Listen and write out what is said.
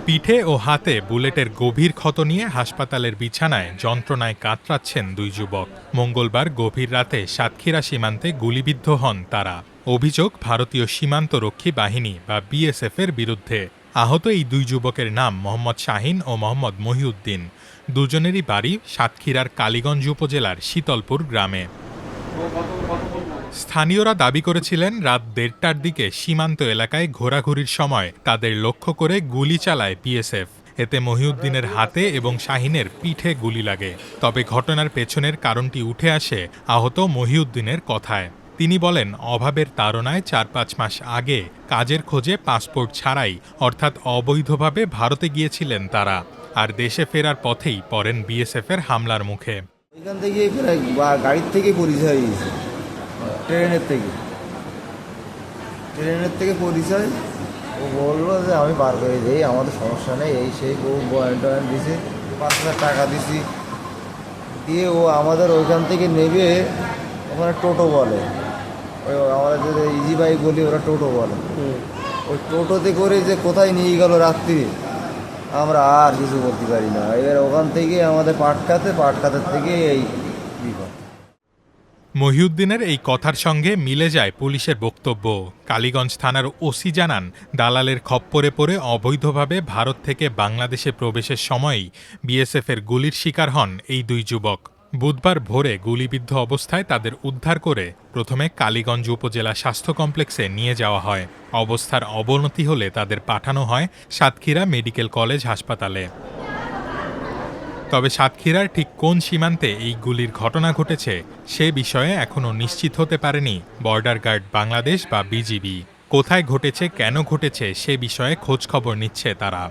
পিঠে ও হাতে বুলেটের গভীর ক্ষত নিয়ে হাসপাতালের বিছানায় যন্ত্রণায় কাতরাচ্ছেন দুই যুবক। মঙ্গলবার গভীর রাতে সাতক্ষীরা সীমান্তে গুলিবিদ্ধ হন তারা। অভিযোগ ভারতীয় সীমান্তরক্ষী বাহিনী বা বিএসএফ এর বিরুদ্ধে। আহত এই দুই যুবকের নাম মোহাম্মদ শাহিন ও মোহাম্মদ মহিউদ্দিন। দুজনেরই বাড়ি সাতক্ষীরার কালীগঞ্জ উপজেলার শীতলপুর গ্রামে। স্থানীয়রা দাবি করেছিলেন রাত ১:৩০টার দিকে সীমান্ত এলাকায় ঘোরাঘুরির সময় তাদের লক্ষ্য করে গুলি চালায় বিএসএফ। এতে মহিউদ্দিনের হাতে এবং শাহিনের পিঠে গুলি লাগে। তবে ঘটনার পেছনের কারণটি উঠে আসে আহত মহিউদ্দিনের কথায়। তিনি বলেন, অভাবের তাড়নায় ৪-৫ মাস আগে কাজের খোঁজে পাসপোর্ট ছাড়াই অর্থাৎ অবৈধভাবে ভারতে গিয়েছিলেন তারা। আর দেশে ফেরার পথেই পড়েন বিএসএফ এর হামলার মুখে। এখান থেকে গাড়ির থেকে পরিচয় হয়েছে, ট্রেনের থেকে পরিচয়। ও বললো যে আমি পার করে দিই, আমাদের সমস্যা নেই, এই সেই ও বয়ান দিছে, ৫,০০০ টাকা দিছি। দিয়ে ও আমাদের ওইখান থেকে নেবে, ওখানে টোটো বলে, ওই আমাদের যে ইজি বাইক বলি ওরা টোটো বলে। ওই টোটোতে করে যে কোথায় নিয়ে গেল রাত্রি আমরা আর কিছু বলতে পারি না। এবার ওখান থেকে আমাদের পাটকাতের থেকে এই বিপদ। মহিউদ্দিনের এই কথার সঙ্গে মিলে যায় পুলিশের বক্তব্য। কালীগঞ্জ থানার ওসি জানান, দালালের খপ্পরে পড়ে অবৈধভাবে ভারত থেকে বাংলাদেশে প্রবেশের সময়ই বিএসএফের গুলির শিকার হন এই দুই যুবক। বুধবার ভোরে গুলিবিদ্ধ অবস্থায় তাদের উদ্ধার করে প্রথমে কালীগঞ্জ উপজেলা স্বাস্থ্য কমপ্লেক্সে নিয়ে যাওয়া হয়। অবস্থার অবনতি হলে তাদের পাঠানো হয় সাতক্ষীরা মেডিকেল কলেজ হাসপাতালে। তবে সাতক্ষীরার ঠিক কোন সীমান্তে এই গুলির ঘটনা ঘটেছে সে বিষয়ে এখনও নিশ্চিত হতে পারেনি বর্ডার গার্ড বাংলাদেশ বা বিজিবি। কোথায় ঘটেছে, কেন ঘটেছে সে বিষয়ে খোঁজখবর নিচ্ছে তারা।